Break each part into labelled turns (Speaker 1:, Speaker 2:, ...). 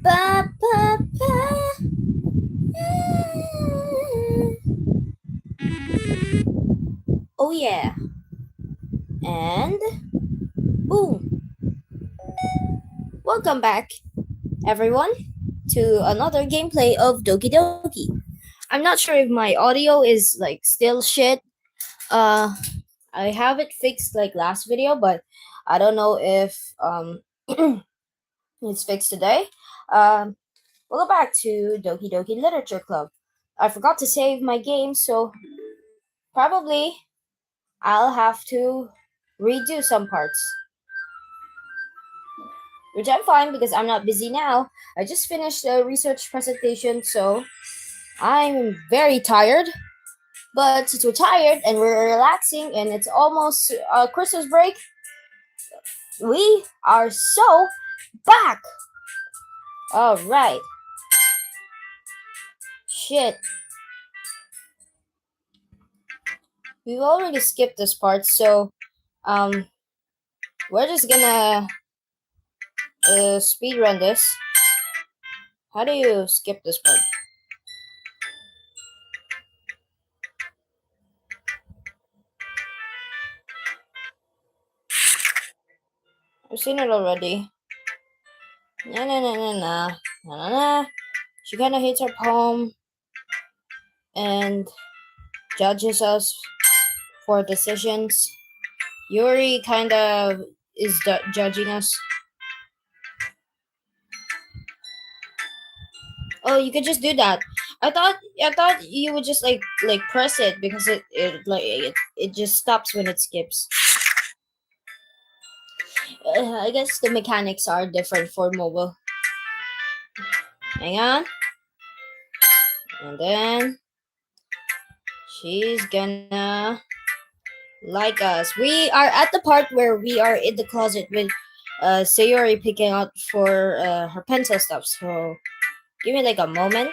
Speaker 1: Ba, ba, ba. Oh yeah. And boom. Welcome back, everyone, to another gameplay of Doki Doki. I'm not sure if my audio is like still shit. Uh I have it fixed like last video, but I don't know if it's fixed today. Um Welcome back to Doki Doki Literature Club. I forgot to save my game, so probably I'll have to redo some parts. Which I'm fine because I'm not busy now. I just finished a research presentation, so I'm very tired. But since we're tired and we're relaxing and it's almost Christmas break, we are so back! Alright. Shit. We've already skipped this part, so um we're just gonna speed run this. How do you skip this part? I've seen it already. Nah nah nah nah nah nah nah nah. She kinda hates our poem and judges us for decisions. Yuri kind of is judging us. Oh, you could just do that. I thought you would just like press it because it just stops when it skips. I guess the mechanics are different for mobile. Hang on, and then she's gonna like us. We are at the part where we are in the closet with Sayori picking out for her pencil stuff. So give me like a moment.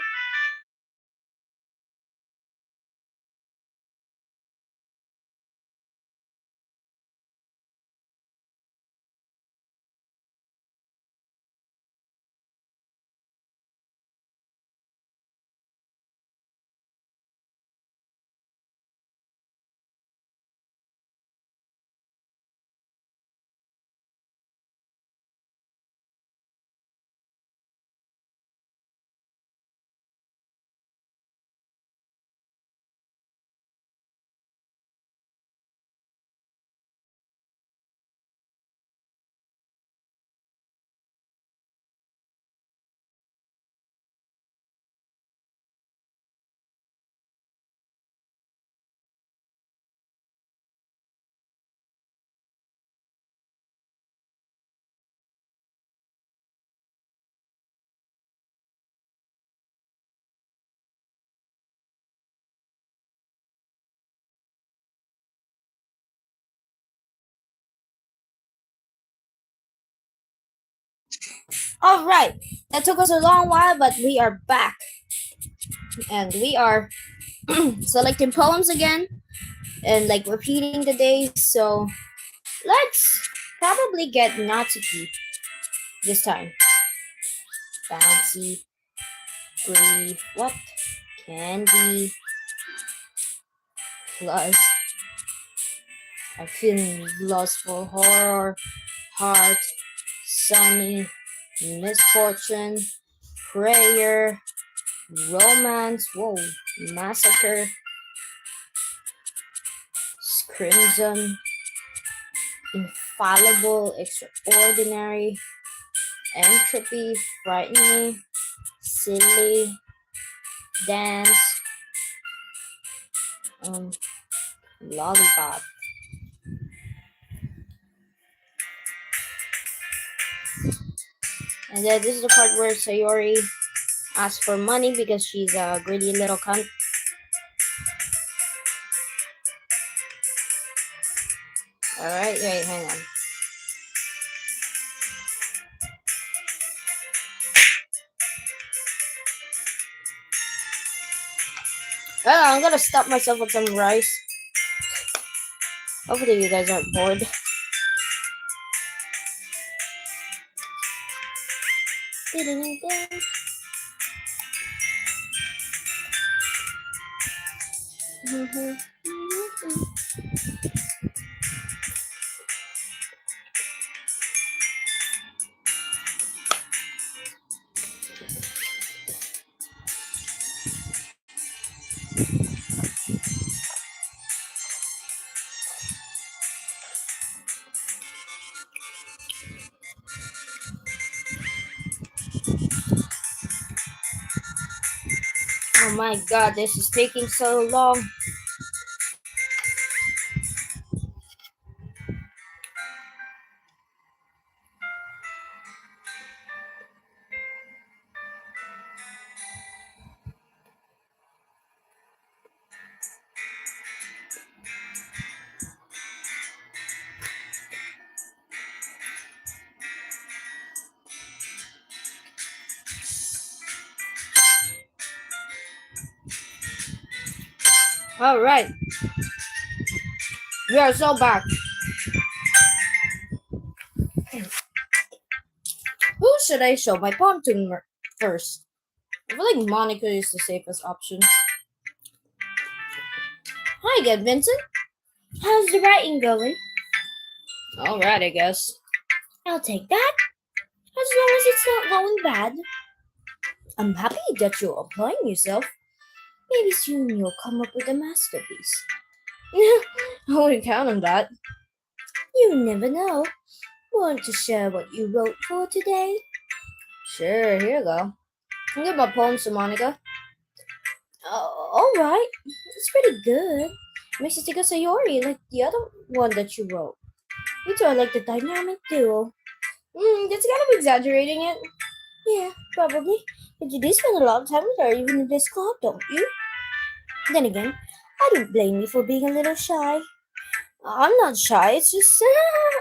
Speaker 1: All right, that took us a long while, but we are back, and we are selecting poems again and like repeating the days. So let's probably get Natsuki this time. Bouncy, breathe, what? Candy, plus I'm feeling lustful horror, heart, sunny, misfortune, prayer, romance, whoa, massacre, crimson, infallible, extraordinary, entropy, frightening, silly, dance, um, lollipop. And then this is the part where Sayori asks for money because she's a greedy little cunt. Alright, wait, hang on. Well, I'm gonna stop myself with some rice. Hopefully you guys aren't bored. Oh my god, this is taking so long. Alright, we are so back. Who should I show my poem to first? I feel like Monica is the safest option. Hi again, Vincent. How's the writing going? Alright, I guess. I'll take that, as long as it's not going bad. I'm happy that you're applying yourself. Maybe soon you'll come up with a masterpiece. I wouldn't count on that. You never know. Want to share what you wrote for today? Sure, here you go. I'll give my poems to Monica. Alright. It's pretty good. Makes it take a Sayori like the other one that you wrote. You two are like the dynamic duo. That's kind of exaggerating it. Yeah, probably. But you do spend a lot of time with her even in this club, don't you? Then again, I don't blame you for being a little shy. I'm not shy, it's just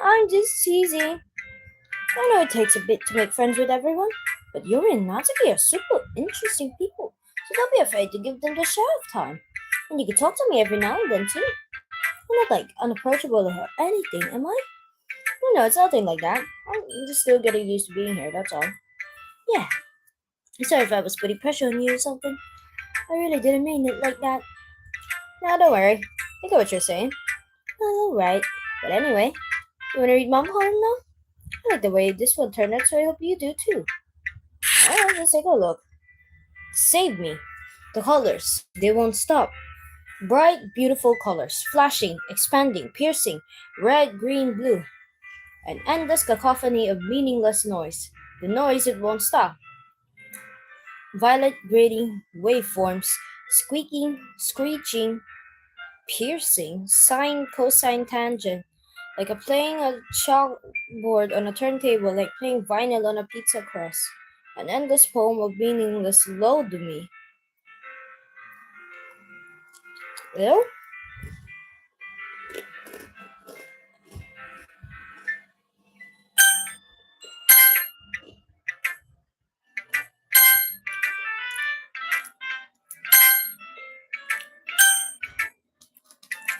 Speaker 1: I'm just teasing. I know it takes a bit to make friends with everyone, but Yuri and Natsuki are super interesting people, so don't be afraid to give them their share of time. And you can talk to me every now and then too. I'm not like unapproachable or anything, am I? No, it's nothing like that. I'm just still getting used to being here, that's all. Yeah, sorry if I was putting pressure on you or something. I really didn't mean it like that. No, don't worry. I get what you're saying. Alright. But anyway, you wanna read Mom poem now? I like the way this one turned out, so I hope you do too. Alright, let's take a look. Save me. The colors, they won't stop. Bright, beautiful colors, flashing, expanding, piercing, red, green, blue. An endless cacophony of meaningless noise. The noise, it won't stop. Violet grating waveforms, squeaking, screeching, piercing, sine, cosine, tangent, like a playing a chalkboard on a turntable, like playing vinyl on a pizza crust. An endless poem of meaningless lodomy. Well,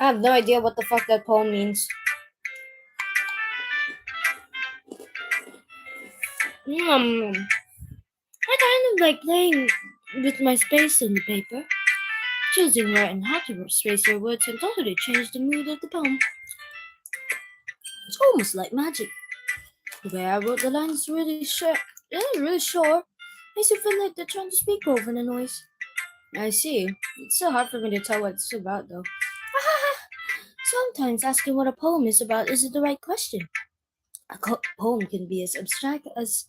Speaker 1: I have no idea what the fuck that poem means. I kind of like playing with my space in the paper. Choosing where and how to space your words can totally change the mood of the poem. It's almost like magic. The way I wrote the lines really sure. Makes it feel like they're trying to speak over the noise. I see. It's so hard for me to tell what it's about, though. Sometimes asking what a poem is about isn't the right question. A poem can be as abstract as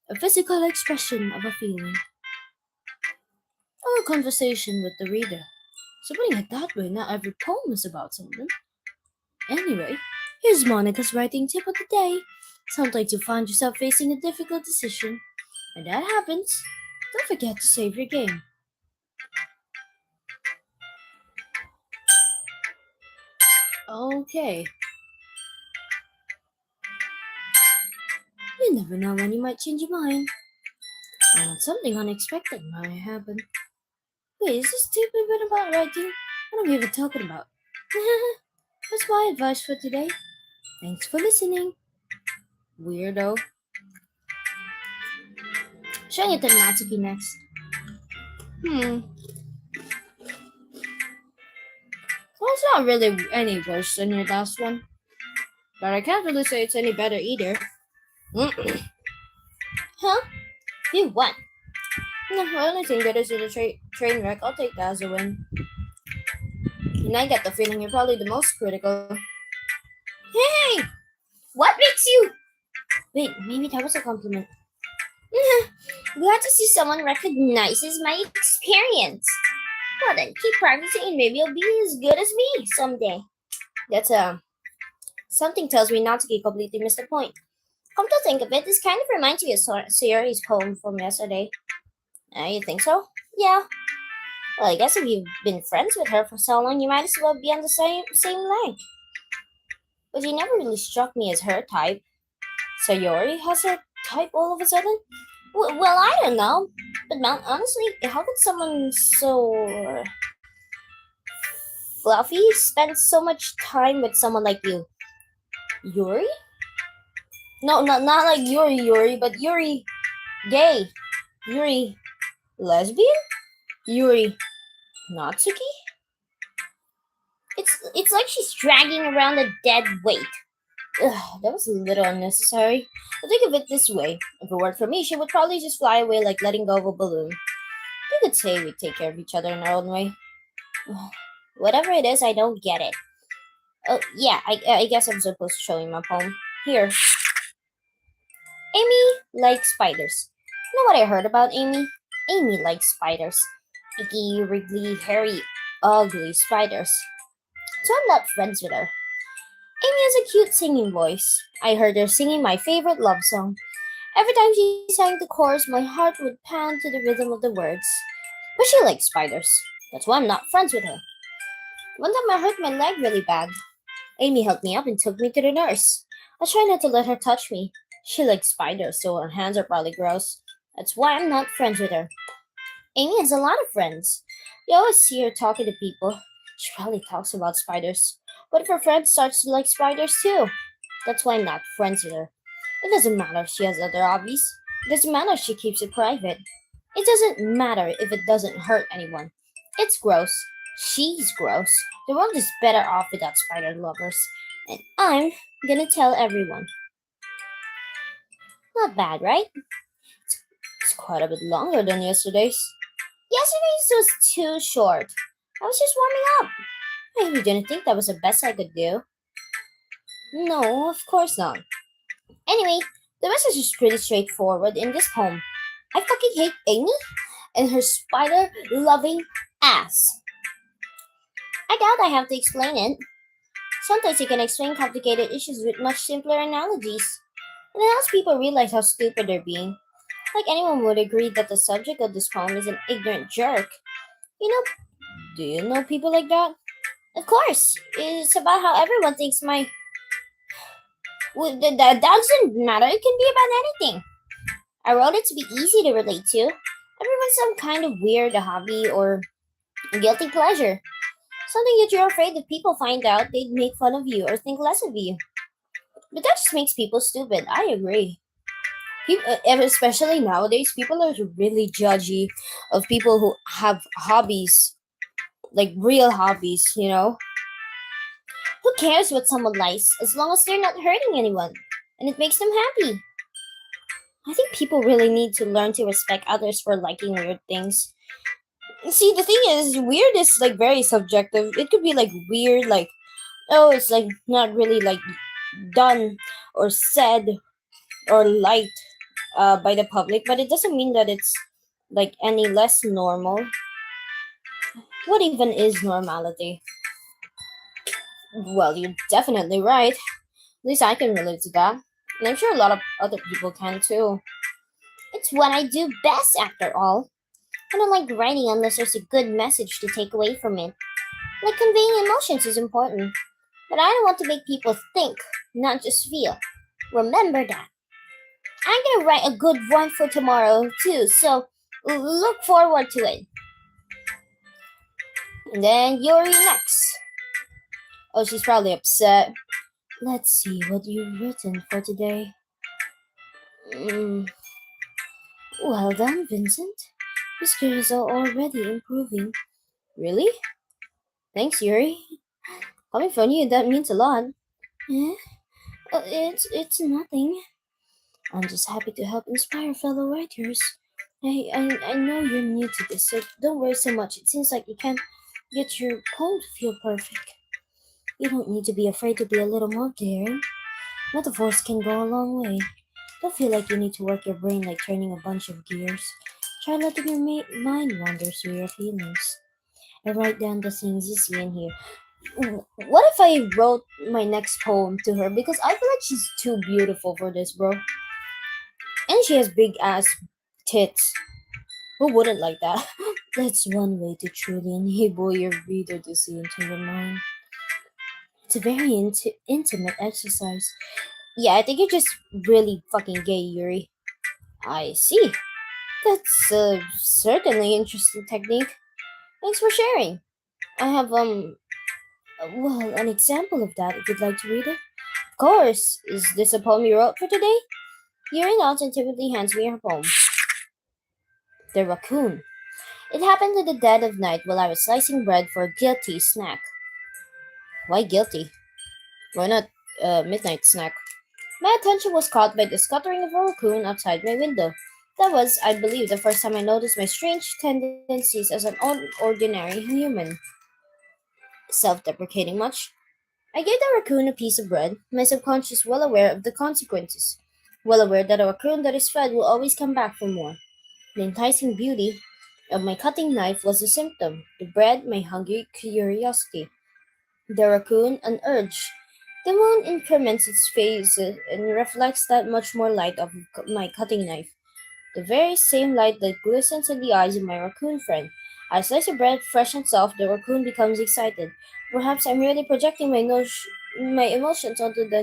Speaker 1: a physical expression of a feeling, or a conversation with the reader. So putting it that way, not every poem is about something. Anyway, here's Monica's writing tip of the day. Sometimes you find yourself facing a difficult decision. When that happens, don't forget to save your game. Okay. You never know when you might change your mind. And something unexpected might happen. Wait, is this tip even about writing? What am I even talking about? That's my advice for today. Thanks for listening. Weirdo. Showing it to Natsuki next. Hmm. Well, it's not really any worse than your last one, but I can't really say it's any better either. Huh? You won. No, the only thing that is in a train wreck, I'll take that as a win. And I get the feeling you're probably the most critical. Hey! What makes you? Wait, maybe that was a compliment. Glad to see someone recognizes my experience. Well then, keep practicing and maybe you'll be as good as me someday. That's something tells me not to get completely missed the point. Come to think of it, this kind of reminds me of Sayori's poem from yesterday. You think so? Yeah. Well, I guess if you've been friends with her for so long, you might as well be on the same leg. But she never really struck me as her type. Sayori has her type all of a sudden? Well, I don't know. But honestly, how could someone so fluffy spend so much time with someone like you? Yuri? No, not like Yuri, but Yuri gay. Yuri lesbian? Yuri Natsuki? It's like she's dragging around a dead weight. Ugh, that was a little unnecessary. But think of it this way: if it weren't for me, she would probably just fly away like letting go of a balloon. You could say we take care of each other in our own way. Whatever it is, I don't get it. Oh yeah, I guess I'm supposed to show you my poem. Here, Amy likes spiders. You know what I heard about Amy? Amy likes spiders. Icky, wriggly, hairy, ugly spiders. So I'm not friends with her. Amy has a cute singing voice. I heard her singing my favorite love song. Every time she sang the chorus, my heart would pound to the rhythm of the words. But she likes spiders. That's why I'm not friends with her. One time I hurt my leg really bad. Amy helped me up and took me to the nurse. I try not to let her touch me. She likes spiders, so her hands are probably gross. That's why I'm not friends with her. Amy has a lot of friends. You always see her talking to people. She probably talks about spiders. What if her friend starts to like spiders too? That's why I'm not friends with her. It doesn't matter if she has other hobbies. It doesn't matter if she keeps it private. It doesn't matter if it doesn't hurt anyone. It's gross. She's gross. The world is better off without spider lovers. And I'm gonna tell everyone. Not bad, right? It's quite a bit longer than yesterday's. Yesterday's was too short. I was just warming up. I really didn't think that was the best I could do. No, of course not. Anyway, the message is pretty straightforward in this poem. I fucking hate Amy and her spider loving ass. I doubt I have to explain it. Sometimes you can explain complicated issues with much simpler analogies. And it helps people realize how stupid they're being. Like anyone would agree that the subject of this poem is an ignorant jerk. You know, do you know people like that? Of course, it's about how everyone thinks my. Well, that doesn't matter. It can be about anything. I wrote it to be easy to relate to. Everyone's some kind of weird hobby or guilty pleasure. Something that you're afraid if people find out they'd make fun of you or think less of you. But that just makes people stupid. I agree. People, especially nowadays, people are really judgy of people who have hobbies, like real hobbies, you know? Who cares what someone likes as long as they're not hurting anyone and it makes them happy? I think people really need to learn to respect others for liking weird things. See, the thing is, weird is like very subjective. It could be like weird, like, oh, it's like not really like done or said or liked by the public, but it doesn't mean that it's like any less normal. What even is normality? Well, you're definitely right. At least I can relate to that. And I'm sure a lot of other people can too. It's what I do best, after all. I don't like writing unless there's a good message to take away from it. Like conveying emotions is important, but I don't want to make people think, not just feel. Remember that. I'm gonna write a good one for tomorrow too, so look forward to it. And then Yuri next. Oh, she's probably upset. Let's see what you've written for today. Mm, Well done, Vincent. Your skills are already improving. Really? Thanks, Yuri. Coming from you, that means a lot. Eh? It's nothing. I'm just happy to help inspire fellow writers. I know you're new to this, so don't worry so much. It seems like you can't get your poem to feel perfect. You don't need to be afraid to be a little more daring. Metaphors can go a long way. Don't feel like you need to work your brain like turning a bunch of gears. Try letting your mind wander through your feelings. And write down the things you see and hear. What if I wrote my next poem to her? Because I feel like she's too beautiful for this, bro. And she has big ass tits. Who wouldn't like that? That's one way to truly enable your reader to see into your mind. It's a very intimate exercise. Yeah, I think you're just really fucking gay, Yuri. I see. That's a certainly interesting technique. Thanks for sharing. I have, well, an example of that if you'd like to read it. Of course. Is this a poem you wrote for today? Yuri nods and timidly hands me her poem. The Raccoon. It happened in the dead of night while I was slicing bread for a guilty snack. Why guilty? Why not a midnight snack? My attention was caught by the scuttering of a raccoon outside my window. That was, I believe, the first time I noticed my strange tendencies as an ordinary human. Self deprecating much? I gave the raccoon a piece of bread, my subconscious well aware of the consequences. Well aware that a raccoon that is fed will always come back for more. The enticing beauty of my cutting knife was a symptom, the bread, my hungry curiosity. The raccoon, an urge. The moon increments its phase and reflects that much more light of my cutting knife. The very same light that glistens in the eyes of my raccoon friend. I slice the bread fresh and soft, the raccoon becomes excited. Perhaps I'm merely projecting my emotions onto the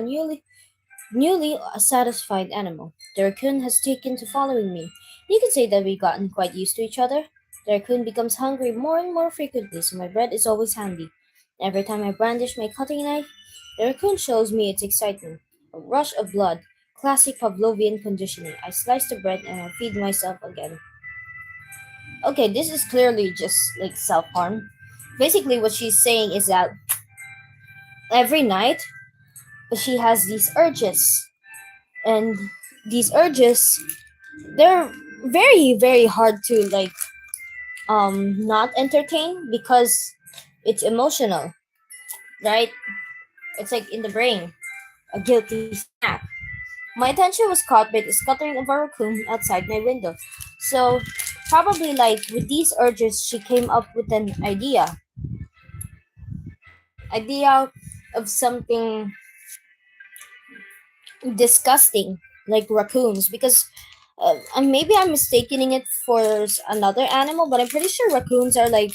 Speaker 1: newly satisfied animal. The raccoon has taken to following me. You could say that we've gotten quite used to each other. The raccoon becomes hungry more and more frequently, so my bread is always handy. Every time I brandish my cutting knife, the raccoon shows me its excitement. A rush of blood, classic Pavlovian conditioning. I slice the bread and I feed myself again. Okay, this is clearly just like self harm. Basically, what she's saying is that every night she has these urges, and these urges they're very hard to like not entertain because it's emotional, right? It's like in the brain, a guilty snack. My attention was caught by the scuttering of a raccoon outside my window. So probably like with these urges she came up with an idea of something disgusting like raccoons because maybe I'm mistaking it for another animal, but I'm pretty sure raccoons are like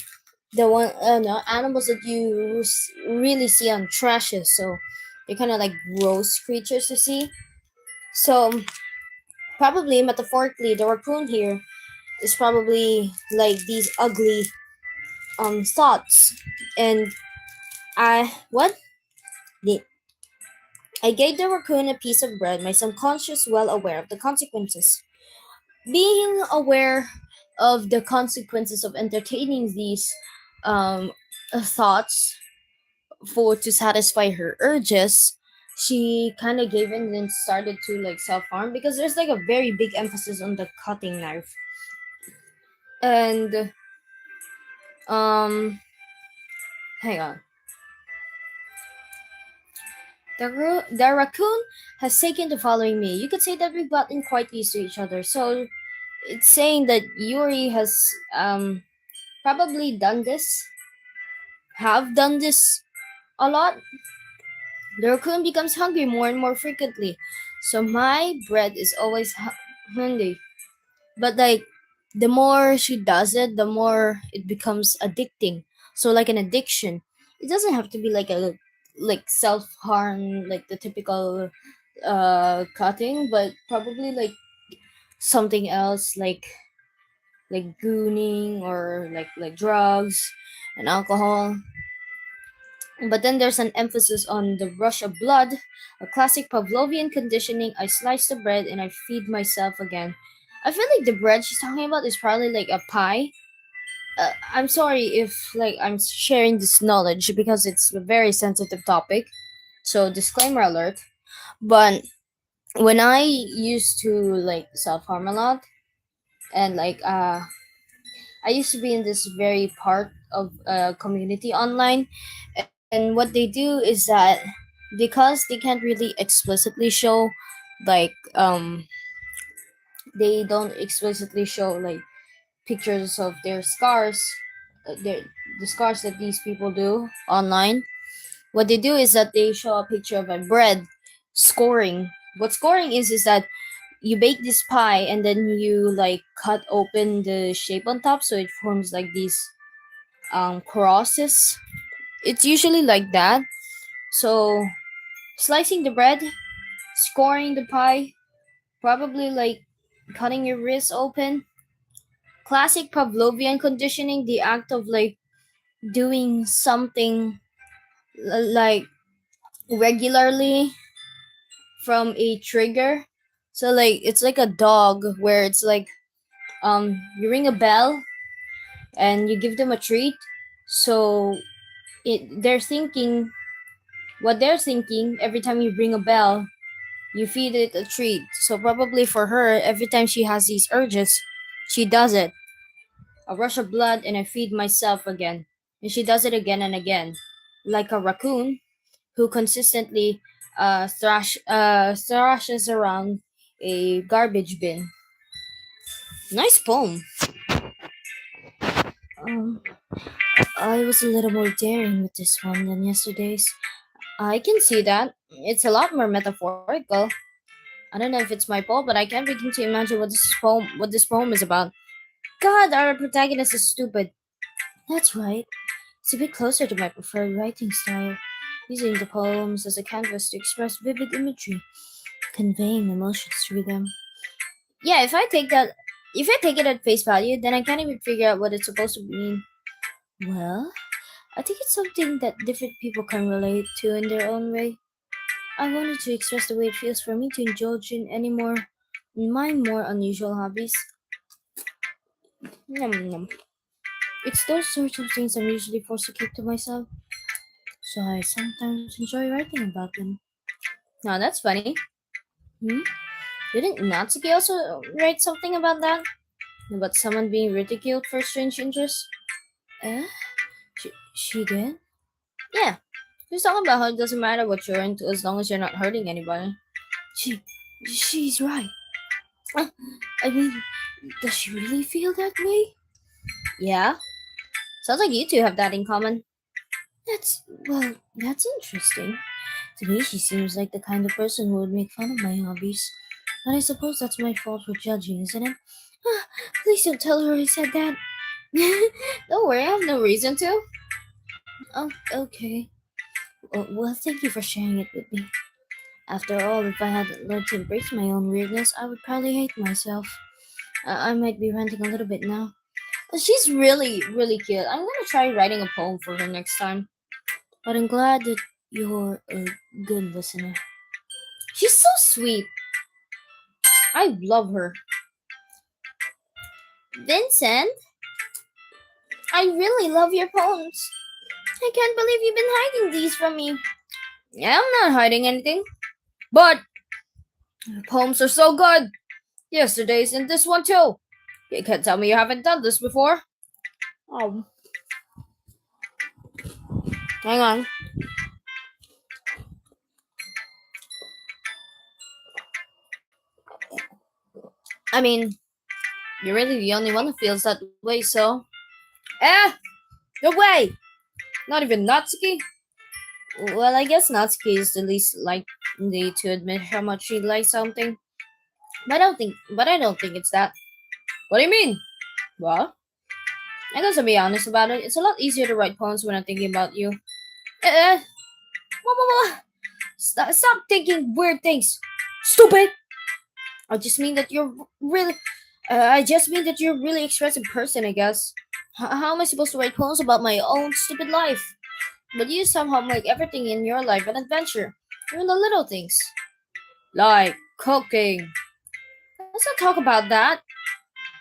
Speaker 1: the one no, animals that you really see on trashes. So they're kind of like gross creatures to see. So probably metaphorically, the raccoon here is probably like these ugly thoughts. And I what the I gave the raccoon a piece of bread, my subconscious well aware of the consequences. Being aware of the consequences of entertaining these um, thoughts for to satisfy her urges, she kind of gave in and then started to like self harm because there's like a very big emphasis on the cutting knife. And um, hang on. The raccoon has taken to following me. You could say that we've gotten quite used to each other. So it's saying that Yuri has probably have done this a lot. The raccoon becomes hungry more and more frequently. So my bread is always hungry. But like the more she does it, the more it becomes addicting. So like an addiction. It doesn't have to be like a like self harm like the typical cutting, but probably like something else like gooning or like drugs and alcohol. But then there's an emphasis on the rush of blood, a classic Pavlovian conditioning. I slice the bread and I feed myself again. I feel like the bread she's talking about is probably like a pie. I'm sorry if like I'm sharing this knowledge because it's a very sensitive topic. So disclaimer alert. But when I used to like self harm a lot, and I used to be in this very part of a community online, and what they do is that because they can't really explicitly show like they don't explicitly show like pictures of their scars, their the scars that these people do online. What they do is that they show a picture of a bread scoring. What scoring is that you bake this pie and then you like cut open the shape on top so it forms like these crosses. It's usually like that. So slicing the bread, scoring the pie, probably like cutting your wrist open. Classic Pavlovian conditioning, the act of like doing something like regularly from a trigger. So like it's like a dog where it's like you ring a bell and you give them a treat. So they're thinking what they're thinking every time you ring a bell, you feed it a treat. So probably for her, every time she has these urges, she does it. A rush of blood and I feed myself again. And she does it again and again. Like a raccoon who consistently thrashes around a garbage bin. Nice poem. Um, I was a little more daring with this one than yesterday's. I can see that. It's a lot more metaphorical. I don't know if it's my fault, but I can't begin to imagine what this poem is about. God, our protagonist is stupid. That's right. It's a bit closer to my preferred writing style, using the poems as a canvas to express vivid imagery, conveying emotions through them. Yeah, if I take it at face value, then I can't even figure out what it's supposed to mean. Well, I think it's something that different people can relate to in their own way. I wanted to express the way it feels for me to indulge in my more unusual hobbies. Yum, yum. It's those sorts of things I'm usually forced to keep to myself, so I sometimes enjoy writing about them. Now that's funny. Hmm? Didn't Natsuki also write something about that? About someone being ridiculed for strange interests? Eh? She did? Yeah. She's talking about how it doesn't matter what you're into as long as you're not hurting anybody. She, she's right. Uh, I mean, does she really feel that way? Yeah. Sounds like you two have that in common. That's interesting. To me, she seems like the kind of person who would make fun of my hobbies. But I suppose that's my fault for judging, isn't it? Ah, please don't tell her I said that. Don't worry, I have no reason to. Oh, okay. Well, thank you for sharing it with me. After all, if I hadn't learned to embrace my own weirdness, I would probably hate myself. I might be ranting a little bit now. She's really, really cute. I'm gonna try writing a poem for her next time. But I'm glad that you're a good listener. She's so sweet. I love her. Vincent, I really love your poems. I can't believe you've been hiding these from me. Yeah, I'm not hiding anything. But your poems are so good. Yesterday's and this one too. You can't tell me you haven't done this before. Oh, hang on. I mean, you're really the only one who feels that way, so. Eh, no way! Not even Natsuki? Well, I guess Natsuki is the least likely to admit how much she likes something. But I don't think it's that. What do you mean? Well, I guess I'll be honest about it. It's a lot easier to write poems when I'm thinking about you. Wah, wah, wah. Stop thinking weird things. Stupid! I just mean that you're really. I just mean that you're a really expressive person, I guess. How am I supposed to write poems about my own stupid life? But you somehow make everything in your life an adventure. Even the little things. Like cooking. Let's not talk about that.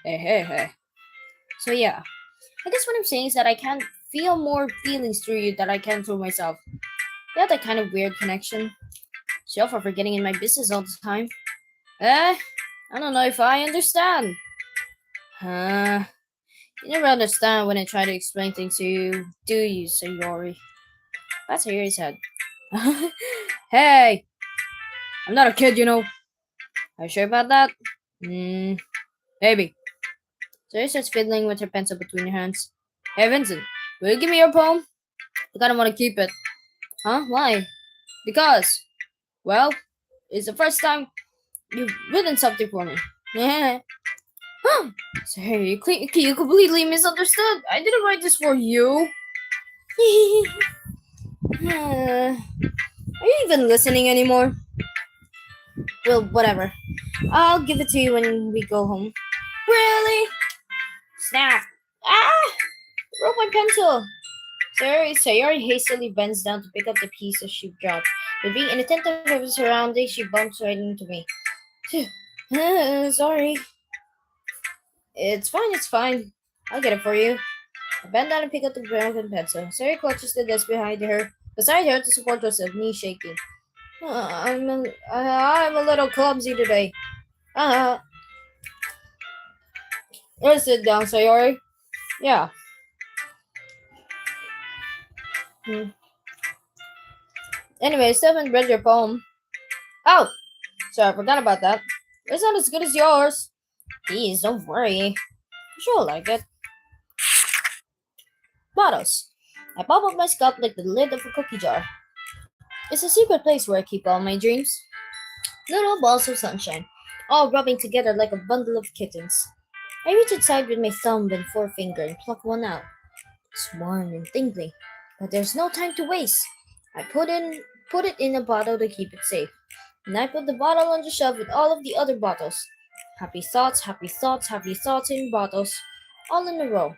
Speaker 1: Hey. So yeah, I guess what I'm saying is that I can't feel more feelings through you that I can through myself. We have that kind of weird connection. So for getting in my business all the time. Eh, I don't know if I understand. Huh? You never understand when I try to explain things to you, do you, Sayori? That's what he said. Hey, I'm not a kid, you know. Are you sure about that? Hmm, maybe. So she starts fiddling with her pencil between her hands. Hey, Vincent, will you give me your poem? I kinda wanna keep it. Huh? Why? Because, well, it's the first time you've written something for me. Huh? Sorry, you completely misunderstood. I didn't write this for you. Are you even listening anymore? Well, whatever. I'll give it to you when we go home. Really? Snap! Ah! Broke my pencil! Sayori hastily bends down to pick up the piece that she dropped. But being inattentive of her surroundings, she bumps right into me. Sorry. It's fine. I'll get it for you. I bend down and pick up the broken pencil. Sayori clutches the desk beside her to support herself, knees shaking. I'm a little clumsy today. Uh, let's sit down, Sayori. Yeah. Hmm. Anyway, still haven't read your poem. Oh, sorry, I forgot about that. It's not as good as yours. Please, don't worry. You sure like it. Bottles. I pop up my scalp like the lid of a cookie jar. It's a secret place where I keep all my dreams. Little balls of sunshine, all rubbing together like a bundle of kittens. I reach inside with my thumb and forefinger and pluck one out. It's warm and tingly, but there's no time to waste. I put it in a bottle to keep it safe. And I put the bottle on the shelf with all of the other bottles. Happy thoughts in bottles, all in a row.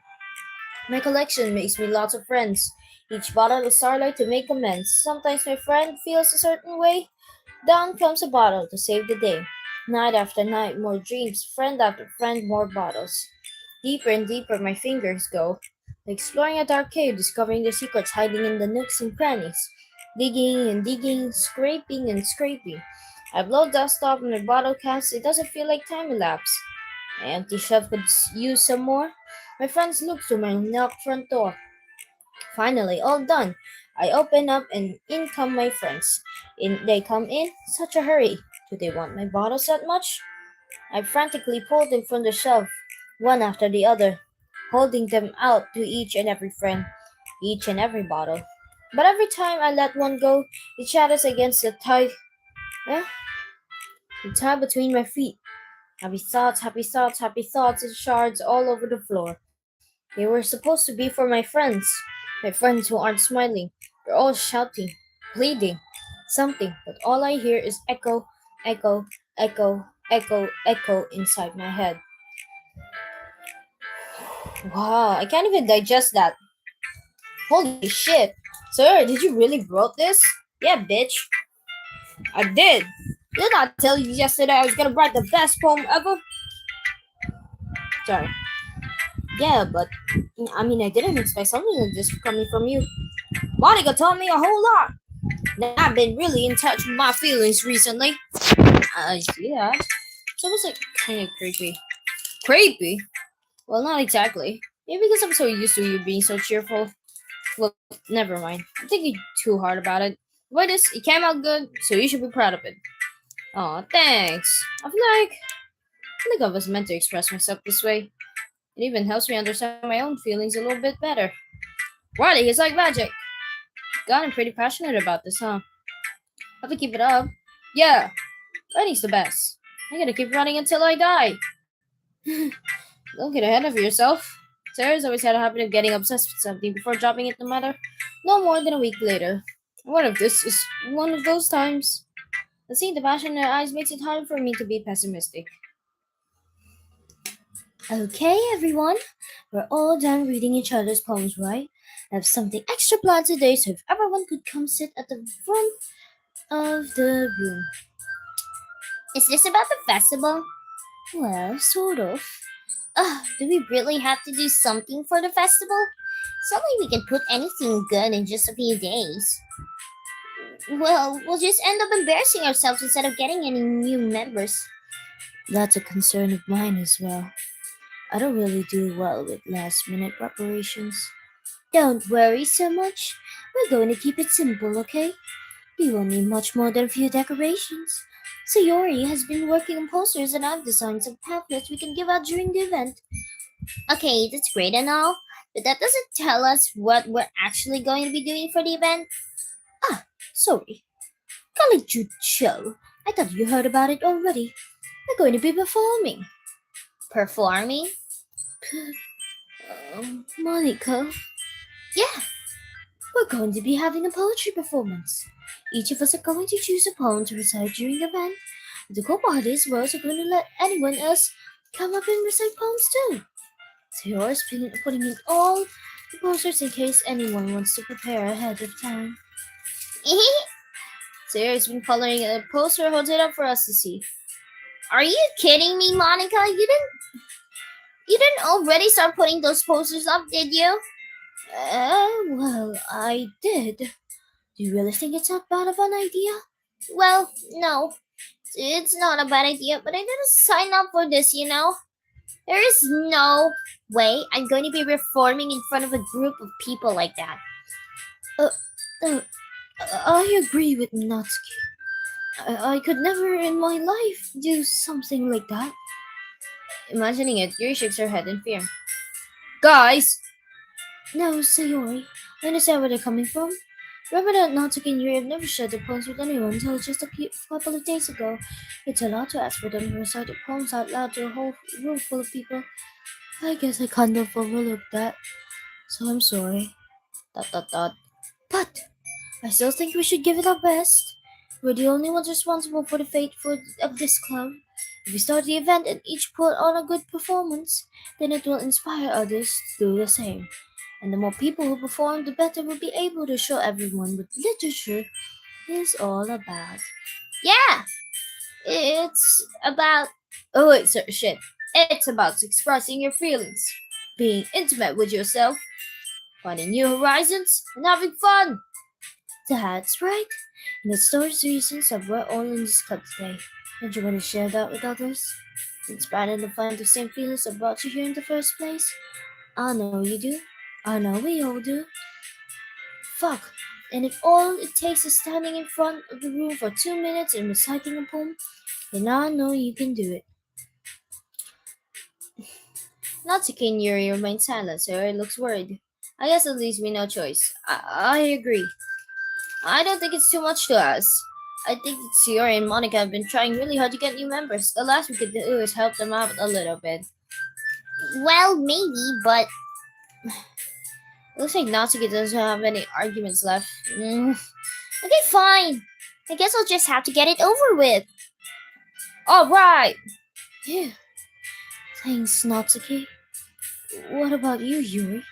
Speaker 1: My collection makes me lots of friends. Each bottle of starlight to make amends. Sometimes my friend feels a certain way. Down comes a bottle to save the day. Night after night, more dreams, friend after friend, more bottles. Deeper and deeper my fingers go, exploring a dark cave, discovering the secrets hiding in the nooks and crannies. Digging and digging, scraping and scraping. I blow dust off my bottle caps, it doesn't feel like time elapsed. My empty shelf could use some more. My friends look through my knocked front door. Finally, all done. I open up and in come my friends. They come in such a hurry. Do they want my bottles that much? I frantically pulled them from the shelf, one after the other, holding them out to each and every friend, each and every bottle. But every time I let one go, it shatters against eh, the tie between my feet. Happy thoughts, and shards all over the floor. They were supposed to be for my friends who aren't smiling. They're all shouting, pleading, something, but all I hear is echo, echo inside my head. Wow, I can't even digest that. Holy shit. Sir, did you really wrote this? Yeah, bitch. I did. Did I tell you yesterday I was gonna write the best poem ever? Sorry. Yeah, but I mean, I didn't expect something like this coming from you. Monica told me a whole lot. And I've been really in touch with my feelings recently. I see that. It's almost like kind of creepy. Creepy? Well, not exactly. Maybe because I'm so used to you being so cheerful. Well, never mind. I'm thinking too hard about it. But it came out good, so you should be proud of it. Aw, thanks. I feel like I was meant to express myself this way. It even helps me understand my own feelings a little bit better. Writing is like magic. God, I'm pretty passionate about this, huh? Have to keep it up. Yeah, writing's the best. I'm gonna keep writing until I die. Don't get ahead of yourself. Sarah's always had a habit of getting obsessed with something before dropping it no matter no more than a week later. What if this is one of those times? But seeing the passion in her eyes makes it hard for me to be pessimistic. Okay, everyone. We're all done reading each other's poems, right? I have something extra planned today, so if everyone could come sit at the front of the room. Is this about the festival? Well, sort of.
Speaker 2: Do we really have to do something for the festival? It's not like we can put anything good in just a few days. Well, we'll just end up embarrassing ourselves instead of getting any new members.
Speaker 1: That's a concern of mine as well. I don't really do well with last minute preparations. Don't worry so much. We're going to keep it simple, okay? We won't need much more than a few decorations. Sayori has been working on posters and I've designed some pamphlets we can give out during the event.
Speaker 2: Okay, that's great and all, but that doesn't tell us what we're actually going to be doing for the event.
Speaker 1: Sorry, College show. I thought you heard about it already. We're going to be performing.
Speaker 2: Performing?
Speaker 1: Monica,
Speaker 2: Yeah,
Speaker 1: we're going to be having a poetry performance. Each of us are going to choose a poem to recite during the event. The cool part is we're also going to let anyone else come up and recite poems too. So you're putting in all the posters in case anyone wants to prepare ahead of time. Sarah's been coloring a poster, holds it up for us to see.
Speaker 2: are you kidding me, Monica? You didn't already start putting those posters up, did you?
Speaker 1: Well, I did. Do you really think it's that bad of an idea?
Speaker 2: Well, no. It's not a bad idea, but I didn't sign up for this. There is no way I'm going to be performing in front of a group of people like that.
Speaker 1: Uh, uh, I agree with Natsuki. I could never in my life do something like that. Imagining it, Yuri shakes her head in fear. Guys! No, Sayori. I understand where they're coming from. Remember that Natsuki and Yuri have never shared their poems with anyone until just a couple of days ago. It's a lot to ask for them to recite their poems out loud to a whole room full of people. I guess I kind of overlooked that. So I'm sorry. Dot dot dot. But I still think we should give it our best. We're the only ones responsible for the fate of this club. If we start the event and each put on a good performance, then it will inspire others to do the same. And the more people who perform, the better we'll be able to show everyone what literature is all about.
Speaker 2: Yeah, it's about.
Speaker 1: Oh wait, sir, shit. It's about expressing your feelings, being intimate with yourself, finding new horizons, and having fun. That's right. And it's those reasons that we're all in this club today. Don't you want to share that with others? Inspired to find the same feelings that brought you here in the first place? I know you do. I know we all do. Fuck. And if all it takes is standing in front of the room for 2 minutes and reciting a poem, then I know you can do it. Natsuki and Yuri remain silent, so it looks worried. I guess at least we no choice. I agree. I don't think it's too much to ask. I think that Sierra and Monica have been trying really hard to get new members. The last we could do is help them out a little bit.
Speaker 2: Well, maybe, but.
Speaker 1: Looks like Natsuki doesn't have any arguments left.
Speaker 2: Okay, fine. I guess I'll just have to get it over with.
Speaker 1: Alright! Yeah. Thanks, Natsuki. What about you, Yuri?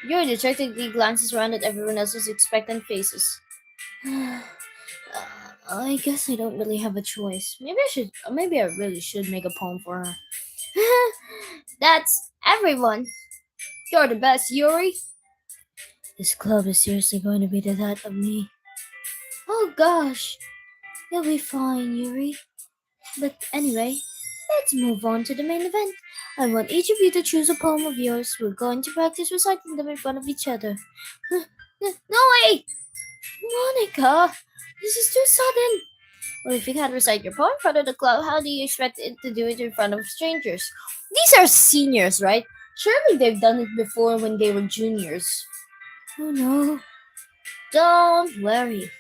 Speaker 1: Yuri detectively glances around at everyone else's expectant faces. I guess I don't really have a choice. Maybe I really should make a poem for her.
Speaker 2: That's everyone.
Speaker 1: You're the best, Yuri. This club is seriously going to be the death of me. Oh gosh. You'll be fine, Yuri. But anyway, let's move on to the main event. I want each of you to choose a poem of yours. We're going to practice reciting them in front of each other. No way! Monica, this is too sudden. Well, if you can't recite your poem in front of the club, how do you expect it to do it in front of strangers? These are seniors, right? Surely they've done it before when they were juniors. Oh no. Don't worry.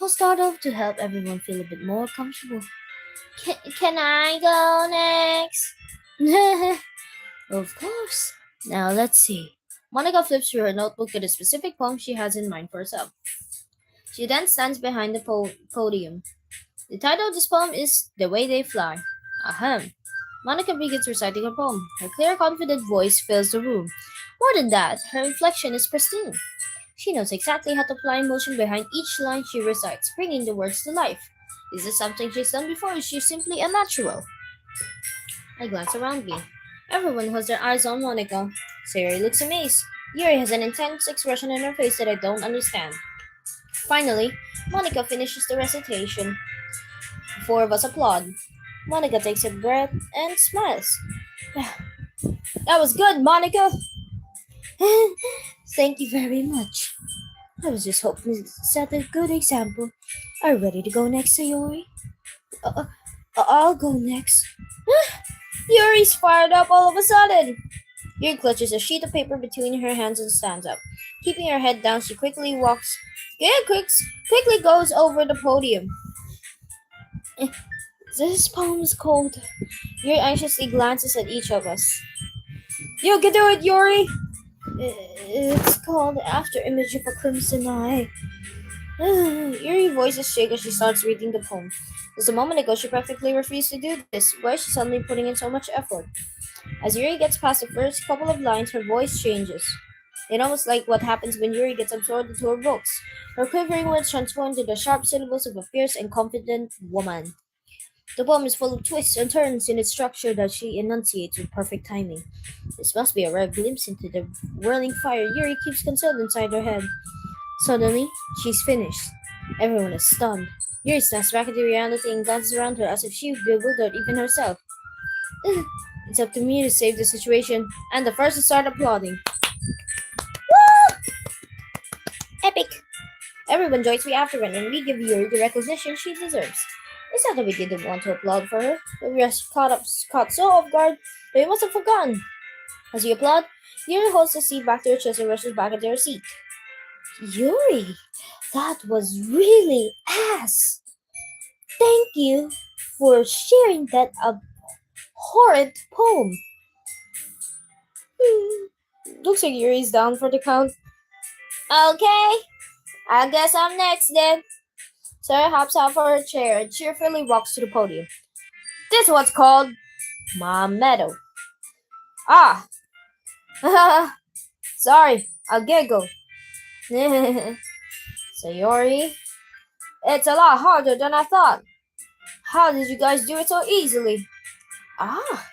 Speaker 1: I'll start off to help everyone feel a bit more comfortable.
Speaker 2: Can I go next?
Speaker 1: Of course. Now let's see. Monica flips through her notebook at a specific poem she has in mind for herself. She then stands behind the podium. The title of this poem is The Way They Fly. Ahem. Monica begins reciting her poem. Her clear, confident voice fills the room. More than that, her inflection is pristine. She knows exactly how to apply emotion behind each line she recites, bringing the words to life. Is this something she's done before, or is she simply a natural? I glance around me. Everyone has their eyes on Monica. Sayori looks amazed. Yuri has an intense expression on her face that I don't understand. Finally, Monica finishes the recitation. The four of us applaud. Monica takes a breath and smiles. That was good, Monica! Thank you very much. I was just hoping to set a good example. Are you ready to go next, Sayori? Uh, I'll go next. Yuri's fired up all of a sudden. Yuri clutches a sheet of paper between her hands and stands up. Keeping her head down, she quickly goes over the podium. Eh, This poem is cold. Yuri anxiously glances at each of us. You can do it, Yuri! It's called After Image of a Crimson Eye. Yuri voices shake as she starts reading the poem. Just a moment ago, she practically refused to do this. Why is she suddenly putting in so much effort? As Yuri gets past the first couple of lines, her voice changes. It's almost like what happens when Yuri gets absorbed into her books. Her quivering words transform into the sharp syllables of a fierce and confident woman. The poem is full of twists and turns in its structure that she enunciates with perfect timing. This must be a rare glimpse into the whirling fire Yuri keeps concealed inside her head. Suddenly, she's finished. Everyone is stunned. Yuri snaps back into reality and glances around her as if she bewildered even herself. It's up to me to save the situation, and the first to start applauding. Epic! Everyone joins me afterward, and we give Yuri the recognition she deserves. It's not that we didn't want to applaud for her, but we are caught so off guard that we must have forgotten. As we applaud, Yuri holds the seat back to her chest and rushes back into her seat. Yuri, that was really ass. Thank you for sharing that abhorrent poem. Looks like Yuri's down for the count. Okay, I guess I'm next then. Sarah hops out of her chair and cheerfully walks to the podium. This is what's called my medal. Ah, sorry, I'll giggle. Sayori, it's a lot harder than I thought. How did you guys do it so easily? Ah,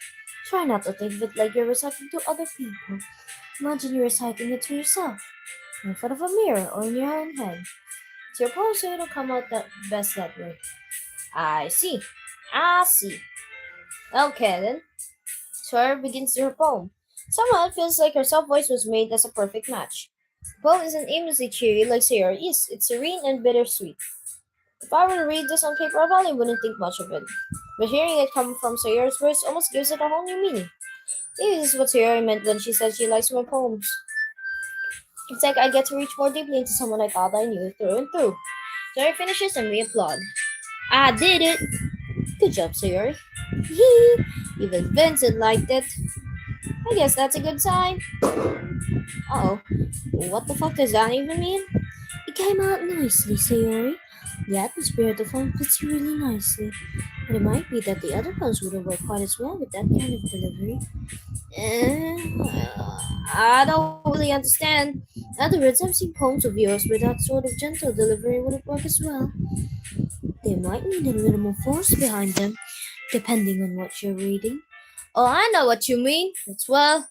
Speaker 1: try not to think of it like you're reciting to other people. Imagine you're reciting it to yourself, in front of a mirror or in your own head. It's your poem, so it'll come out that best that way. I see. I see. Okay then. Sawyer begins her poem. Somehow it feels like her soft voice was made as a perfect match. The poem isn't aimlessly cheery like Sayori is. It's serene and bittersweet. If I were to read this on paper, I probably wouldn't think much of it. But hearing it come from Sayori's voice almost gives it a whole new meaning. Maybe this is what Sayori meant when she said she likes my poems. It's like I get to reach more deeply into someone I thought I knew through and through. Sayori finishes and we applaud. I did it! Good job, Sayori. Yee! Even Vincent liked it. I guess that's a good sign. Uh-oh. What the fuck does that even mean? It came out nicely, Sayori. The atmosphere of the phone fits you really nicely. But it might be that the other phones wouldn't work quite as well with that kind of delivery. I don't really understand. In other words, I've seen poems of yours where that sort of gentle delivery wouldn't work as well. They might need a little more force behind them, depending on what you're reading. Oh, I know what you mean. It's uh,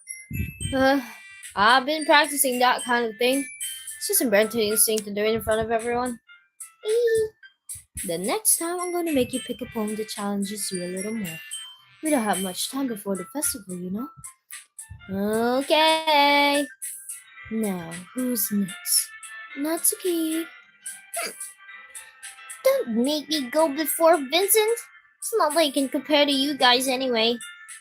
Speaker 1: I've been practicing that kind of thing. It's just embarrassing instinct to do it in front of everyone. The next time I'm gonna make you pick a poem that challenges you a little more. We don't have much time before the festival, you know? Okay. Now, who's next? Natsuki.
Speaker 2: Don't make me go before Vincent. It's not like I can compare to you guys anyway.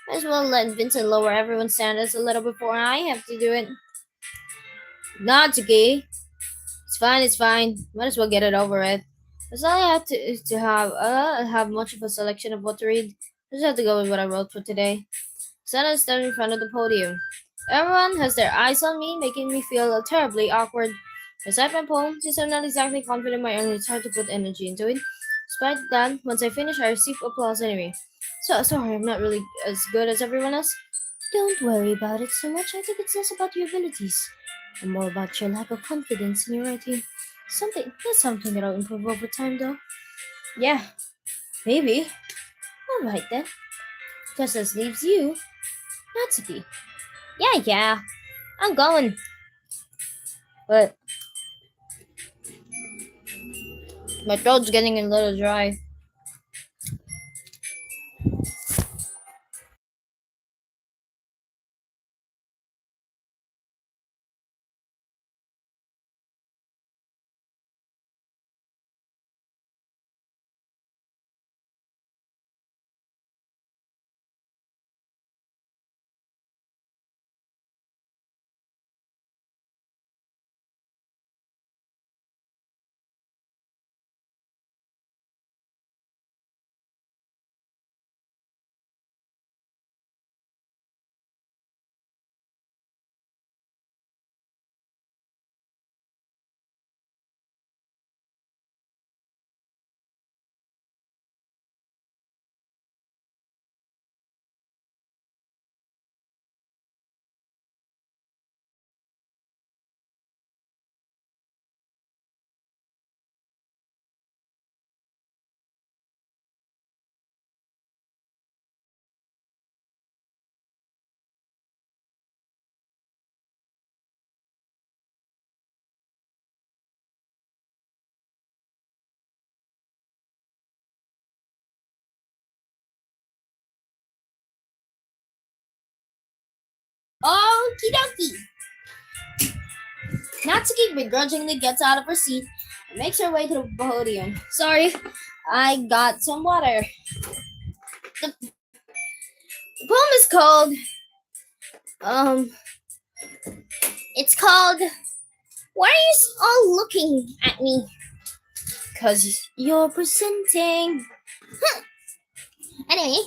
Speaker 2: Might as well let Vincent lower everyone's standards a little before I have to do it.
Speaker 1: Natsuki. It's fine. Might as well get it over with. It's not I have to have much of a selection of what to read. I just have to go with what I wrote for today. Sana stands in front of the podium. Everyone has their eyes on me, making me feel terribly awkward. Recite my poem, since I'm not exactly confident in my own, it's hard to put energy into it. Despite that, once I finish, I receive applause anyway. So sorry, I'm not really as good as everyone else. Don't worry about it so much. I think it's less about your abilities and more about your lack of confidence in your writing. That's something that I'll improve over time, though. Yeah, maybe. All right then. Just as leaves you. Natsuki.
Speaker 2: Yeah, I'm going.
Speaker 1: But my throat's getting a little dry.
Speaker 2: Okie dokie.
Speaker 1: Natsuki begrudgingly gets out of her seat and makes her way to the podium. Sorry, I got some water. The poem is called um
Speaker 2: It's called Why Are You All Looking at Me?
Speaker 1: Cause you're presenting.
Speaker 2: Anyway,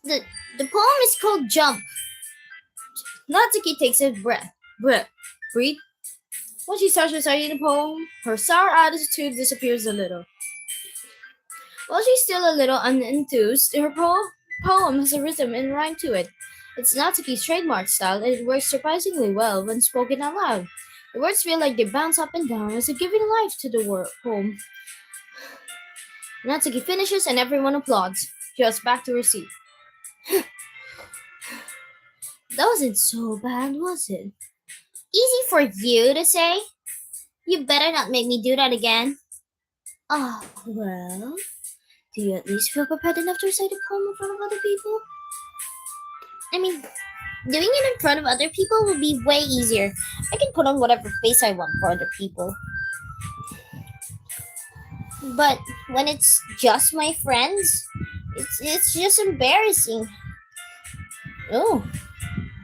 Speaker 2: the, the poem is called Jump.
Speaker 1: Natsuki takes a breathe. When she starts reciting the poem, her sour attitude disappears a little. While she's still a little unenthused, her poem has a rhythm and rhyme to it. It's Natsuki's trademark style, and it works surprisingly well when spoken out loud. The words feel like they bounce up and down as if giving life to the poem. Natsuki finishes, and everyone applauds. She goes back to her seat. That wasn't so bad, was it?
Speaker 2: Easy for you to say. You better not make me do that again.
Speaker 1: Ah, well, do you at least feel prepared enough to recite a poem in front of other people?
Speaker 2: I mean, doing it in front of other people would be way easier. I can put on whatever face I want for other people. But when it's just my friends, it's just embarrassing.
Speaker 1: Oh,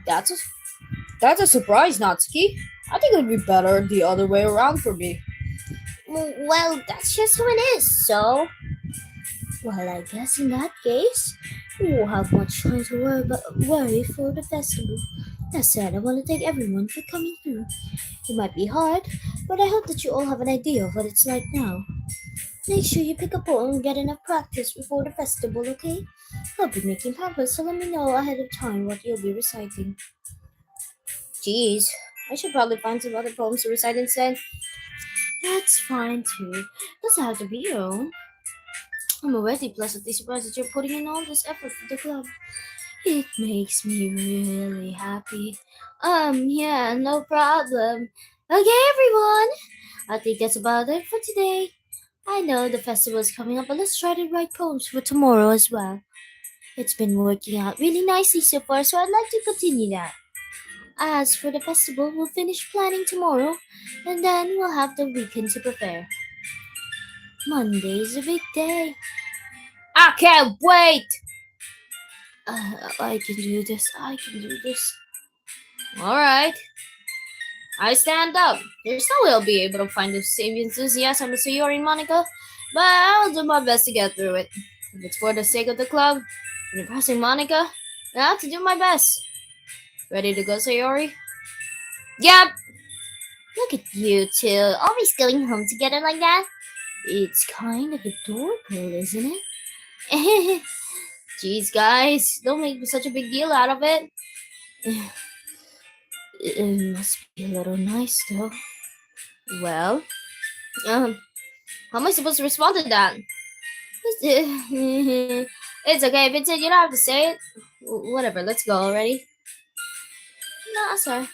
Speaker 1: that's a that's a surprise, Natsuki. I think it would be better the other way around for me.
Speaker 2: Well, that's just how it is. So,
Speaker 1: Well, I guess in that case, we won't have much time to worry for the festival. That said, I want to thank everyone for coming through. It might be hard, but I hope that you all have an idea of what it's like now. Make sure you pick a poem and get enough practice before the festival, okay? I'll be making pamphlets, so let me know ahead of time what you'll be reciting. Geez, I should probably find some other poems to recite instead. That's fine too. Doesn't have to be your own. I'm already pleasantly surprised that you're putting in all this effort for the club. It makes me really happy. Yeah, no problem. Okay, everyone. I think that's about it for today. I know the festival is coming up, but let's try to write poems for tomorrow as well. It's been working out really nicely so far, so I'd like to continue that. As for the festival, we'll finish planning tomorrow, and then we'll have the weekend to prepare. Monday's a big day. I can't wait! I can do this. I can do this. Alright. I stand up. There's no way I'll be able to find the same enthusiasm as Sayori and Monica, but I'll do my best to get through it. If it's for the sake of the club and impressing Monica, then I have to do my best. Ready to go, Sayori? Yep!
Speaker 2: look at you two, always going home together like that.
Speaker 1: It's kind of adorable, isn't it? Jeez, guys, don't make such a big deal out of it. It must be a little nice, though. Well, how am I supposed to respond to that? It's okay, Vincent. You don't have to say it. Whatever. Let's go already. Nah, sorry.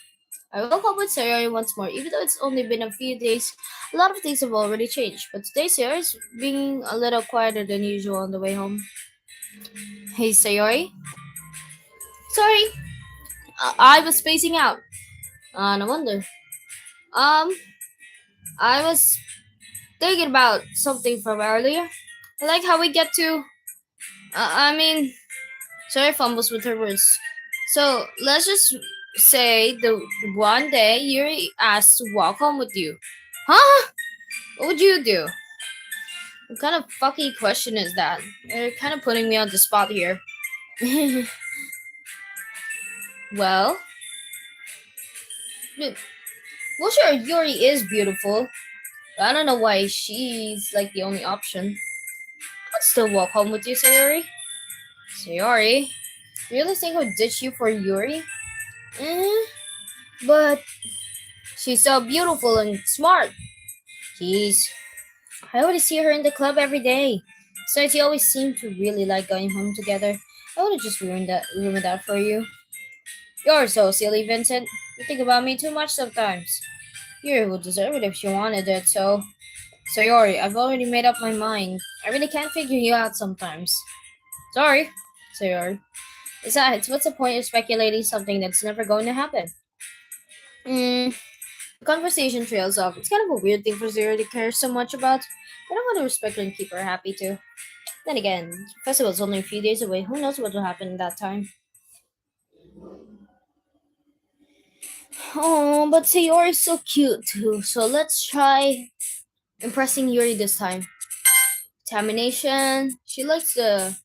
Speaker 1: I woke up with Sayori once more, even though it's only been a few days. A lot of things have already changed, but today Sayori's being a little quieter than usual on the way home. Hey, Sayori. Sorry, I was spacing out. No wonder. Um, I was thinking about something from earlier. I like how we get to. I mean, sorry, fumbles with her words. So let's just say the one day Yuri asked to walk home with you. Huh? What would you do? What kind of fucking question is that? You're kind of putting me on the spot here. Well, look, well, sure, Yuri is beautiful. But I don't know why she's like the only option. I'd still walk home with you, Sayori. Sayori? You really think I would ditch you for Yuri? Eh, but she's so beautiful and smart. Jeez. I already see her in the club every day. Besides, you always seem to really like going home together. I would have just ruined that for you. You're so silly, Vincent. You think about me too much sometimes. Yuri would deserve it if she wanted it, so. Sayori, I've already made up my mind. I really can't figure you out sometimes. Sorry, Sayori. Besides, what's the point of speculating something that's never going to happen? Hmm. The conversation trails off. It's kind of a weird thing for Zero to care so much about. But I want to respect her and keep her happy too. Then again, the festival's only a few days away. Who knows what will happen in that time? Oh, but Sayori's so cute too. So let's try impressing Yuri this time. Determination. She likes the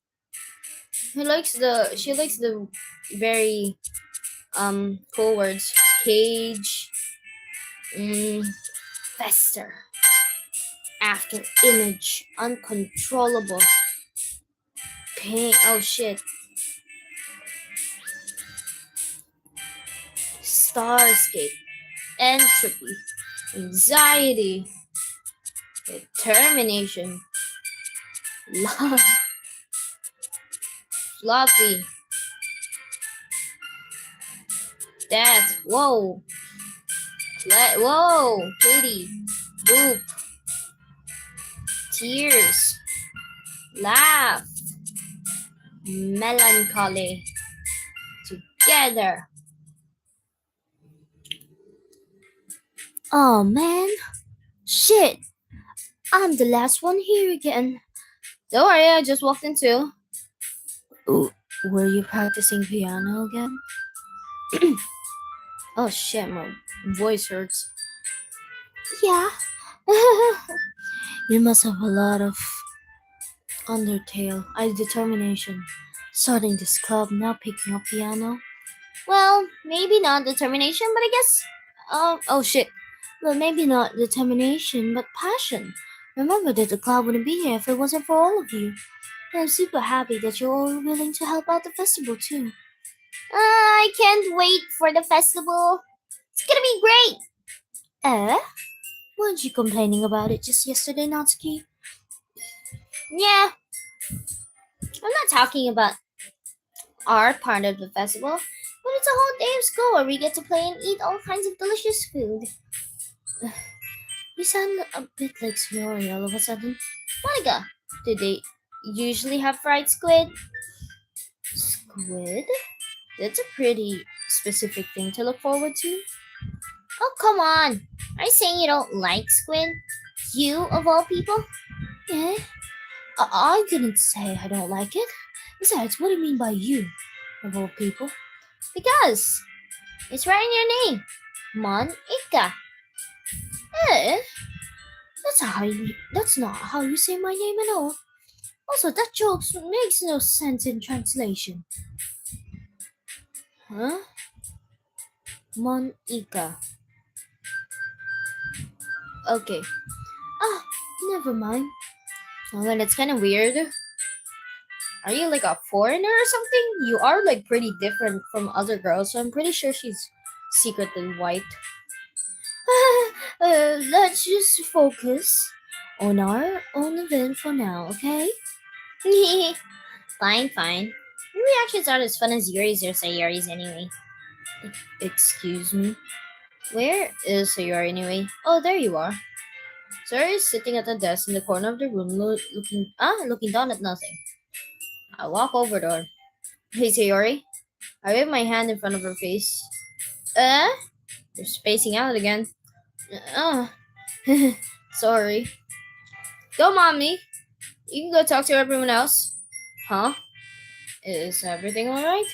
Speaker 1: very cool words. Cage. Mm, fester. After image. Uncontrollable. Pain. Oh shit. Starscape. Entropy. Anxiety. Determination. Love. Fluffy. Death. Whoa. Whoa. Kitty. Boop. Tears. Laugh. Melancholy. Together. Oh man. Shit. I'm the last one here again. Don't worry, I just walked in too. Ooh, were you practicing piano again? Oh shit, my voice hurts. Yeah. You must have a lot of undertale. I determination. Starting this club, now picking up piano. Well, maybe not determination, but I guess. Oh shit. Well, maybe not determination, but passion. Remember that the club wouldn't be here if it wasn't for all of you. And I'm super happy that you're all willing to help out the festival too.
Speaker 2: I can't wait for the festival. It's gonna be great.
Speaker 1: Eh? Weren't you complaining about it just yesterday, Natsuki?
Speaker 2: Yeah, I'm not talking about our part of the festival, but it's a whole day of school where we get to play and eat all kinds of delicious food.
Speaker 1: You sound a bit like Snorri all of a sudden.
Speaker 2: Monica, do they usually have fried squid?
Speaker 1: Squid? That's a pretty specific thing to look forward to.
Speaker 2: Oh, come on. Are you saying you don't like squid? You, of all people?
Speaker 1: Eh? I didn't say I don't like it. Besides, what do you mean by you, of all people?
Speaker 2: Because it's right in your name. Monica.
Speaker 1: Eh? That's not how you say my name at all. Also, that joke makes no sense in translation. Huh? Monica. Okay. Ah, never mind. Well, then it's kind of weird. Are you like a foreigner or something? You are like pretty different from other girls, so I'm pretty sure she's secretly white. Let's just focus on our own event for now, okay?
Speaker 2: Fine, fine. Your reactions aren't as fun as Yuri's or Sayori's anyway.
Speaker 1: Excuse me? Where is Sayori anyway? Oh, there you are. Sayori is sitting at the desk in the corner of the room looking down at nothing. I walk over to her. Hey, Sayori. I wave my hand in front of her face. Uh? You're spacing out again. Uh. Sorry. Go, mommy. You can go talk to everyone else. Huh? Is everything alright?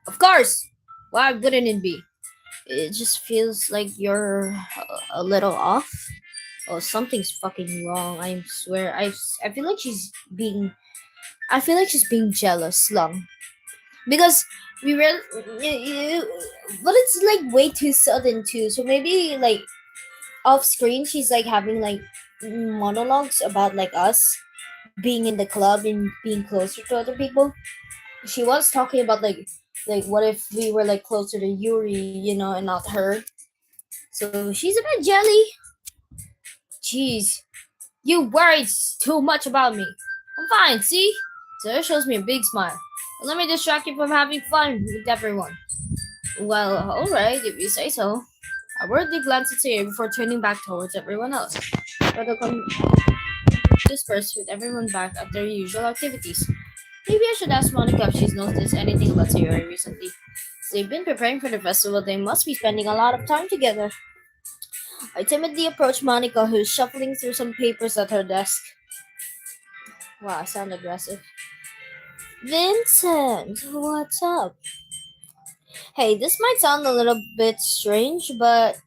Speaker 1: Of course! Why wouldn't it be? It just feels like you're a little off. Oh, something's fucking wrong. I swear. I feel like she's being. I feel like she's being jealous, Slum. Because we real, but it's like way too sudden too. So maybe like off screen, she's like having like monologues about like us being in the club and being closer to other people. She was talking about like what if we were like closer to Yuri, and not her. So she's a bit jelly. Jeez, you worried too much about me. I'm fine, see? So it shows me a big smile. Let me distract you from having fun with everyone. Well, alright, if you say so. I worriedly glanced at Sayori before turning back towards everyone else. But the dispersed with everyone back at their usual activities. Maybe I should ask Monica if she's noticed anything about Sayori recently. They've been preparing for the festival, they must be spending a lot of time together. I timidly approached Monica, who's shuffling through some papers at her desk. Wow, I sound aggressive. Vincent, what's up? Hey, this might sound a little bit strange, but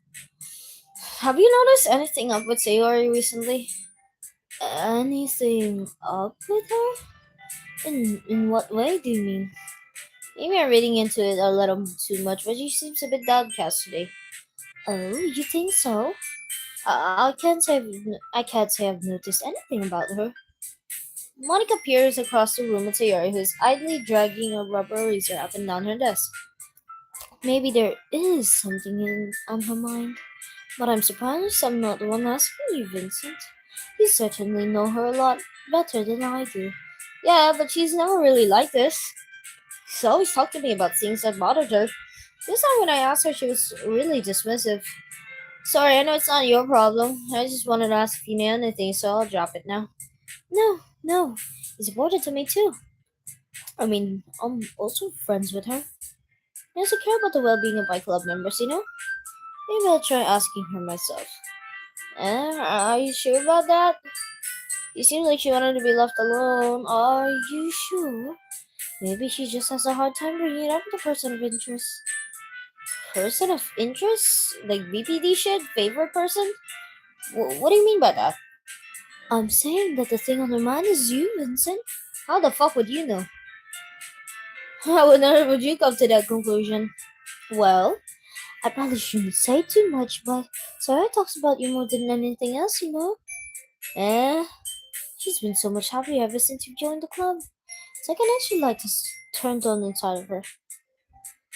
Speaker 1: have you noticed anything up with Sayori recently? Anything up with her? In what way do you mean? Maybe I'm reading into it a little too much, but she seems a bit downcast today. Oh, you think so? I can't say I've noticed anything about her. Monica peers across the room at Sayori, who is idly dragging a rubber eraser up and down her desk. Maybe there is something on her mind, but I'm surprised I'm not the one asking you, Vincent. You certainly know her a lot better than I do. Yeah, but she's never really like this. She always talked to me about things that bothered her. This time when I asked her, she was really dismissive. Sorry, I know it's not your problem. I just wanted to ask if you knew anything, so I'll drop it now. No, no. It's important to me too. I mean, I'm also friends with her. I also care about the well-being of my club members. Maybe I'll try asking her myself. Are you sure about that? You seem like she wanted to be left alone. Are you sure? Maybe she just has a hard time bringing it up with a person of interest. Person of interest? Like BPD shit? Favorite person? What do you mean by that? I'm saying that the thing on her mind is you, Vincent. How the fuck would you know? How on earth would you come to that conclusion? Well, I probably shouldn't say too much, but Sarah talks about you more than anything else. Eh? She's been so much happier ever since you joined the club. It's like an extra light has turned on inside of her.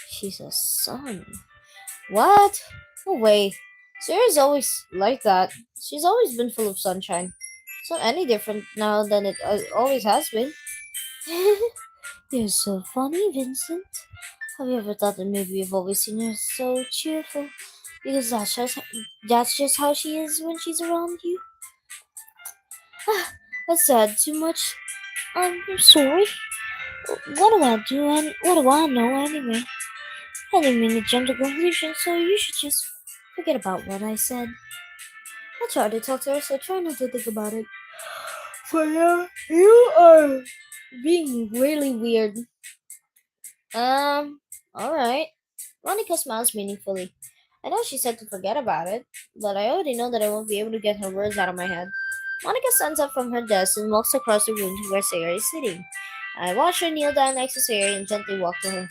Speaker 1: She's a son. What? No way. Sarah's always like that. She's always been full of sunshine. It's not any different now than it always has been. You're so funny, Vincent. Have you ever thought that maybe we've always seen her so cheerful? Because that's just how she is when she's around you. That's sad too much. I'm sorry. What do I do? And what do I know anyway? I didn't mean to jump to conclusions, so you should just forget about what I said. I tried to talk to her, so try not to think about it. For now, you are being really weird. Alright. Monica smiles meaningfully. I know she said to forget about it, but I already know that I won't be able to get her words out of my head. Monica stands up from her desk and walks across the room to where Sayori is sitting. I watch her kneel down next to Sayori and gently walk to her.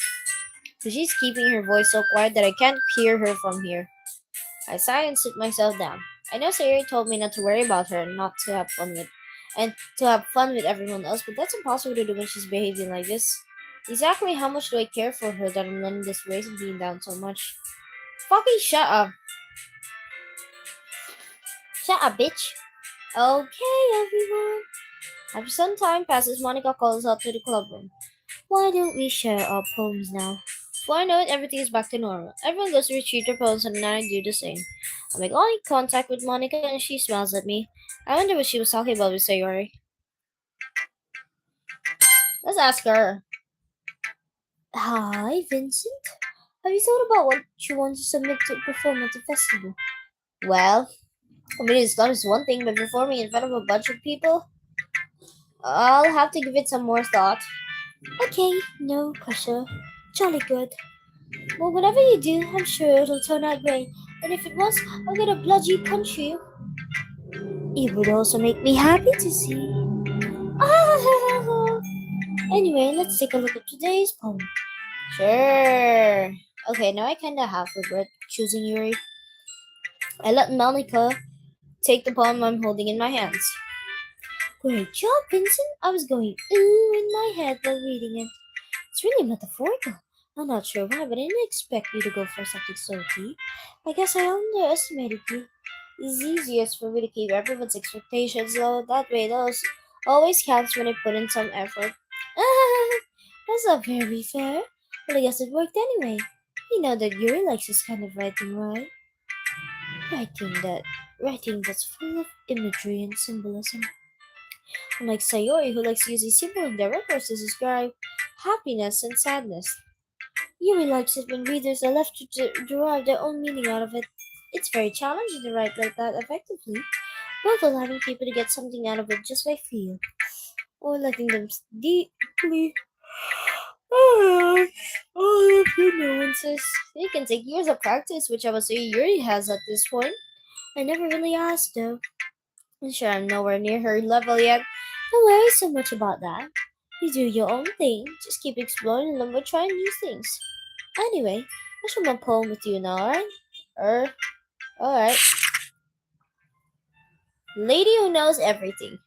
Speaker 1: She's keeping her voice so quiet that I can't hear her from here. I sigh and sit myself down. I know Sayori told me not to worry about her and not to have fun with everyone else, but that's impossible to do when she's behaving like this. Exactly how much do I care for her that I'm letting this race and being down so much? Fucking shut up. Shut up, bitch. Okay, everyone. After some time passes, Monica calls out to the club room. Why don't we share our poems now? Before I know it, everything is back to normal. Everyone goes to retrieve their poems and I do the same. I make eye contact with Monica and she smiles at me. I wonder what she was talking about with Sayori. Let's ask her. Hi, Vincent. Have you thought about what you want to submit to perform at the festival? Well, comedy Islam is one thing, but performing in front of a bunch of people, I'll have to give it some more thought. Okay, no pressure. Jolly good. Well, whatever you do, I'm sure it'll turn out great. And if it was, I'm gonna bloody punch you. It would also make me happy to see. Anyway, let's take a look at today's poem. Sure. Okay, now I kinda half regret choosing Yuri. I let Monica take the poem I'm holding in my hands. Great job, Vincent. I was going ooh in my head while reading it. It's really metaphorical. I'm not sure why, but I didn't expect you to go for something so deep. I guess I underestimated you. It's easiest for me to keep everyone's expectations low. That way, those always counts when I put in some effort. That's not very fair. But I guess it worked anyway. You know that Yuri likes this kind of writing, right? Writing that, writing that's full of imagery and symbolism. Unlike Sayori, who likes using simple and direct words to describe happiness and sadness. Yui likes it when readers are left to derive their own meaning out of it. It's very challenging to write like that effectively, both allowing people to get something out of it just by feel, or letting them deeply all of the nuances. It can take years of practice, which I would say Yuri has at this point. I never really asked though. I'm sure I'm nowhere near her level yet. Don't worry so much about that. You do your own thing. Just keep exploring and learn by trying new things. Anyway, I shall my poem with you now, alright? Er, alright. Lady who knows everything.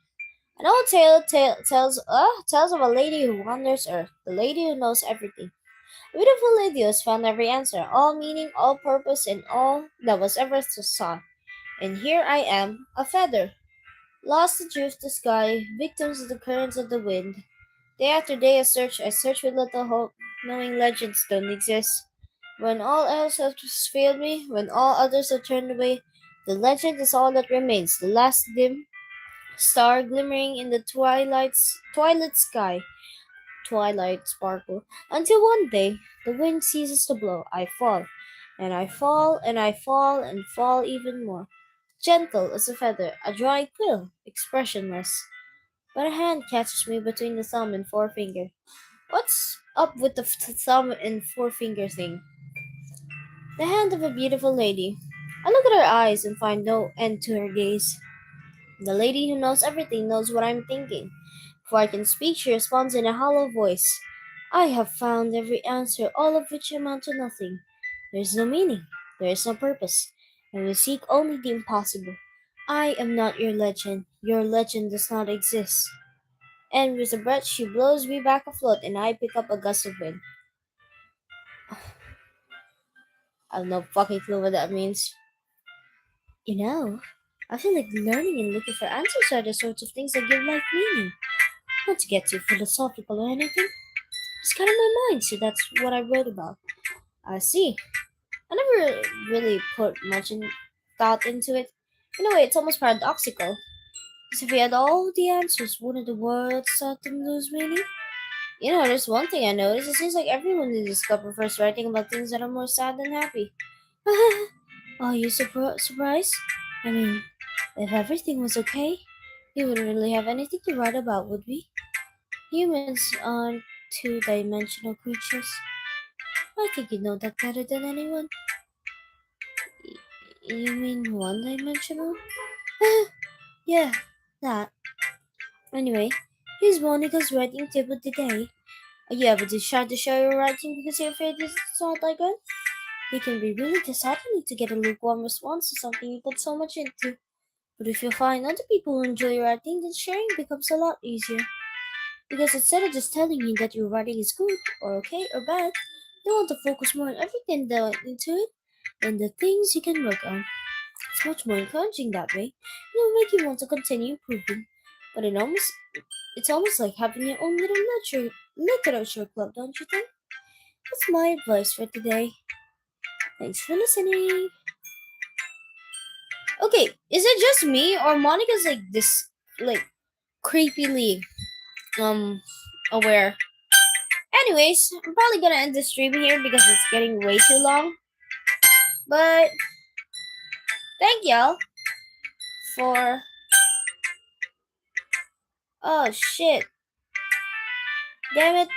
Speaker 1: An old tells of a lady who wanders earth. The lady who knows everything. A beautiful lady who has found every answer, all meaning, all purpose, and all that was ever sought. And here I am, a feather, lost adrift the sky, victims of the currents of the wind. Day after day I search with little hope, knowing legends don't exist. When all else has failed me, when all others have turned away, the legend is all that remains, the last dim star glimmering in the twilight sky, twilight sparkle, until one day the wind ceases to blow, I fall, and I fall, and I fall, and fall even more. Gentle as a feather, a dry quill, expressionless. But a hand catches me between the thumb and forefinger. What's up with the thumb and forefinger thing? The hand of a beautiful lady. I look at her eyes and find no end to her gaze. The lady who knows everything knows what I'm thinking. Before I can speak, she responds in a hollow voice. I have found every answer, all of which amount to nothing. There is no meaning, there is no purpose, and we seek only the impossible. I am not your legend does not exist. And with a breath, she blows me back afloat, and I pick up a gust of wind. I have no fucking clue what that means. You know, I feel like learning and looking for answers are the sorts of things that give life meaning. Not to get too philosophical or anything, it's kind of my mind, so that's what I wrote about. I see. I never really put much thought into it. In a way, it's almost paradoxical. Because if we had all the answers, wouldn't the world start to lose meaning? You know, there's one thing I noticed. It seems like everyone in this club prefers writing about things that are more sad than happy. Are you surprised? I mean, if everything was okay, we wouldn't really have anything to write about, would we? Humans aren't two-dimensional creatures. I think you know that better than anyone. You mean one-dimensional? Yeah, that. Anyway, here's Monica's writing tip of the day. Are you ever too shy to share your writing because you're afraid it's not that good? It can be really disheartening to get a lukewarm response to something you put so much into. But if you find other people who enjoy your writing, then sharing becomes a lot easier. Because instead of just telling you that your writing is good, or okay, or bad, they want to focus more on everything that went into it and the things you can work on. It's much more encouraging that way. It will make you want to continue improving. But it's almost like having your own little literature club, don't you think? That's my advice for today. Thanks for listening. Okay, is it just me or Monica's like this, like creepily um aware? Anyways, I'm probably gonna end the stream here because it's getting way too long. But thank y'all for. Oh shit! Damn it!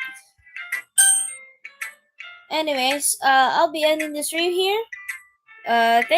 Speaker 1: Anyways, I'll be ending the stream here. Thank